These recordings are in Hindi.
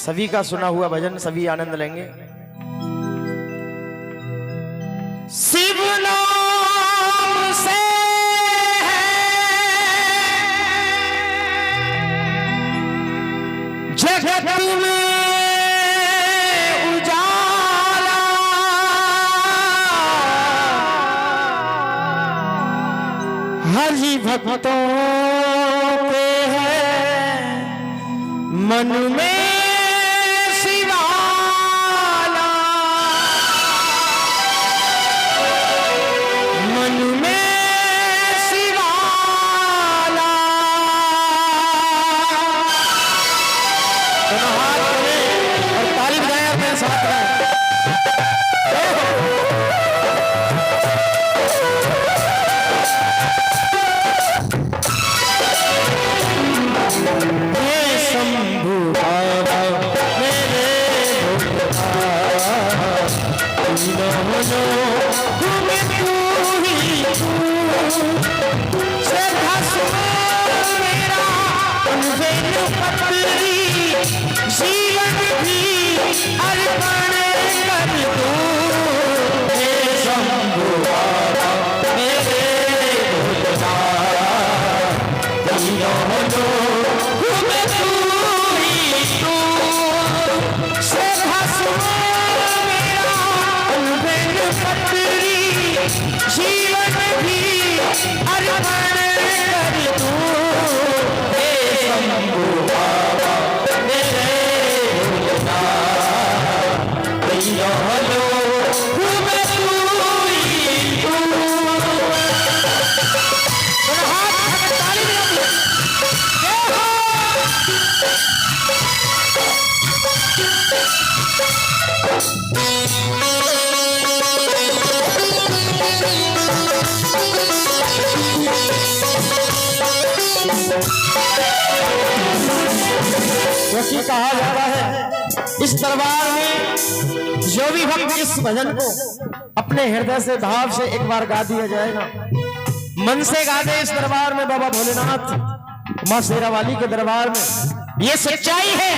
सभी का सुना हुआ भजन सभी आनंद लेंगे। शिव नाम से जगत में उजाला, हरि भक्तों के है मन में शिवाला, मन में शिवाला। दोनों हाथ करें और ताली बजाएं अपने साथ में। जीवन भी अर्पण कर दूं, हे शंभु बाबा मेरे भोलेनाथ, तीनों लोक में तू ही तू। श्रद्धा सुनो मेरा बेन पत्री, जीवन भी अर्पण कर दूं, हे शंभु बाबा मेरे क्योंकि कहा जाता है इस दरबार में जो भी भक्त इस भजन को अपने हृदय से भाव से एक बार गा दिया जाएगा, मन से गा दे इस दरबार में बाबा भोलेनाथ मां शेरावाली के दरबार में, ये सच्चाई है।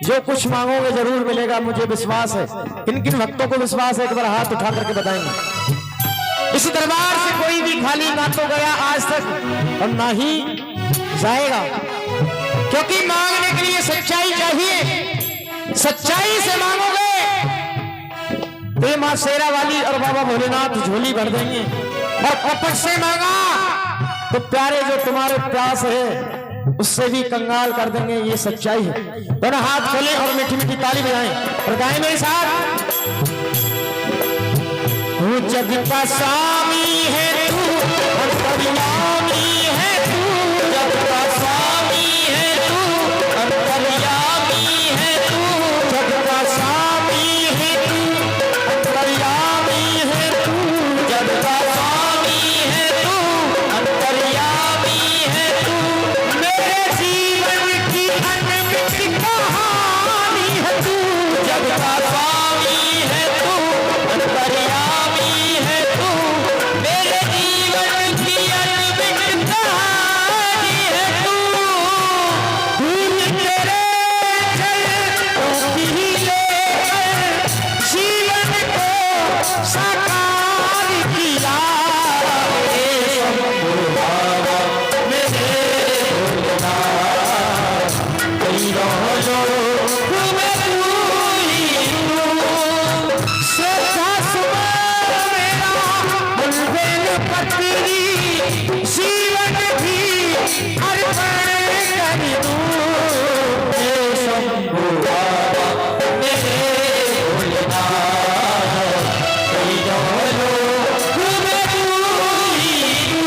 जो कुछ मांगोगे जरूर मिलेगा, मुझे विश्वास है। किन किन भक्तों को विश्वास है एक बार हाथ उठा करके बताएंगे। इस दरबार से कोई भी खाली ना तो गया आज तक और ना ही जाएगा, क्योंकि मांगने के लिए सच्चाई चाहिए। सच्चाई से मांगोगे तो मां शेरावाली और बाबा भोलेनाथ झोली भर देंगे, और कपट से मांगा तो प्यारे जो तुम्हारे प्यास है उससे भी कंगाल कर देंगे। ये सच्चाई है। दोनों हाथ खोलें और मीठी मीठी ताली बजाएं और गाएं मेरे साथ। जग का स्वामी है तू, अंतर्यामी है तू, जग का स्वामी है तू, अंतर्यामी है तू, जग का स्वामी है तू, अंतर्यामी है तू, जग का स्वामी है तू, अंतर्यामी है तू, मेरे जीवन की अनमित कहानी है तू, जग का स्वामी है तू, अंतर्यामी है तू, मेरे जीवन की अनमित कहानी है तू। भूल तेरे चरणों की लेकर जीवन को साकार किया, हे शंभु बाबा मेरे भोलेनाथ, तीनों लोक में तू ही तू। श्रद्धा सुनो मेरा बेन पत्री, जीवन भी अर्पण कर दूं, हे शंभु बाबा मेरे भोलेनाथ, तीनों लोक में तू ही तू।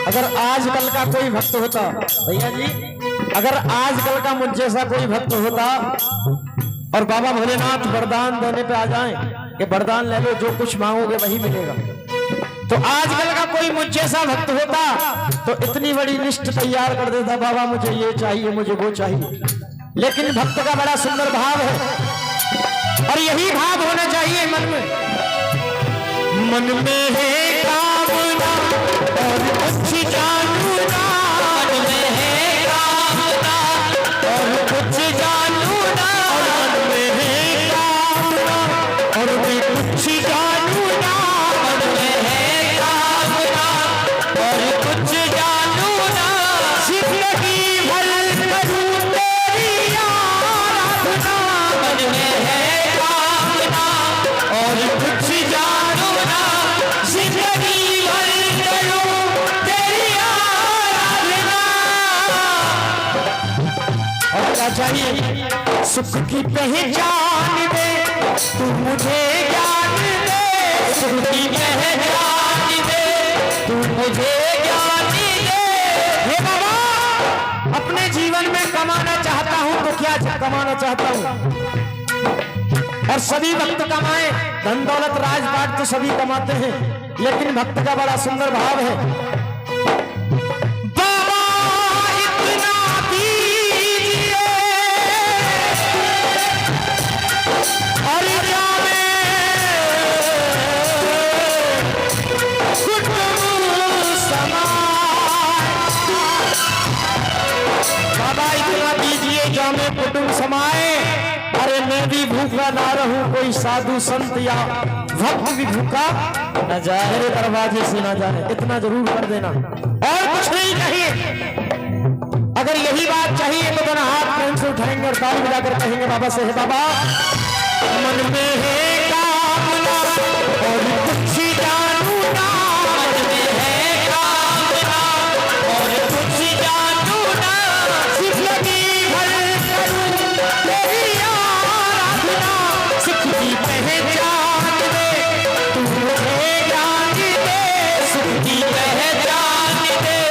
अगर आजकल का कोई भक्त होता भैया जी, अगर आजकल का मुझ जैसा कोई भक्त होता और बाबा भोलेनाथ वरदान देने पे आ जाएं कि वरदान ले लो, जो कुछ मांगोगे वही मिलेगा, तो आजकल का कोई मुझ जैसा भक्त होता तो इतनी बड़ी लिस्ट तैयार कर देता, बाबा मुझे ये चाहिए, मुझे वो चाहिए। लेकिन भक्त का बड़ा सुंदर भाव है और यही भाव होना चाहिए मन में है कामना और कुछ जानू ना, मन में है कामना और कुछ जानू ना, मन में है कामना और मैं कुछ जानू ना, मन में है कामना और कुछ जानू ना, जिंदगी भर करूं तेरी आराधना, मन में है कामना और कुछ जानू ना, जिंदगी भर करूं तेरी आराधना। और क्या चाहिए? सुख की पहचान दे तू मुझे ज्ञान दे, सुख की पहचान दे तू मुझे ज्ञान दे। हे बाबा, अपने जीवन में कमाना चाहता हूं तो क्या कमाना चाहता हूं, और सभी भक्त कमाए, धन दौलत राजपाट तो सभी कमाते हैं, लेकिन भक्त का बड़ा सुंदर भाव है, बाबा इतना दीजिए और क्या बाबा इतना दीजिए जो मैं कुटुंब समाए, अरे मैं भी भूखा ना रहूं, कोई साधु संत या भक्त भी भूखा न जाए, मेरे दरवाजे से ना जाए, इतना जरूर कर देना और कुछ नहीं चाहिए। अगर यही बात चाहिए तो दोनों हाथ प्रेम से उठाएंगे और ताली बजाकर कहेंगे बाबा से, है बाबा मन में है कामना और कुछ जानू ना, मन में है कामना और कुछ जानू ना, जिंदगी भर करूं तेरी आराधना, सुख की पहचान दे तू मुझे ज्ञान दे, सुख की पहचान दे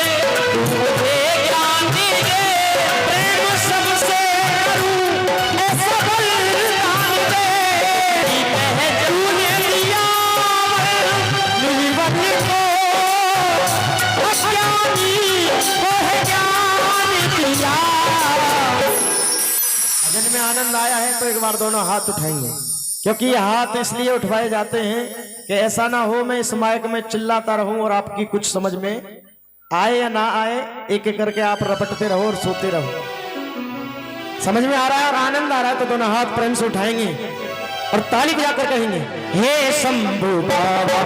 तू मुझे ज्ञान दे, प्रेम सबसे करूं ऐसा बलिदान दे, तूने दिया निर्बल को अज्ञानी को है ज्ञान दिया। भजन में आनंद आया है तो एक बार दोनों हाथ उठाएंगे, क्योंकि ये हाथ इसलिए उठवाए जाते हैं कि ऐसा ना हो मैं इस माइक में चिल्लाता रहूं और आपकी कुछ समझ में आए या ना आए, एक एक करके आप रपटते रहो और सोते रहो। समझ में आ रहा है और आनंद आ रहा है तो दोनों हाथ प्रेम से उठाएंगे और ताली बजाकर कहेंगे, हे शंभू बाबा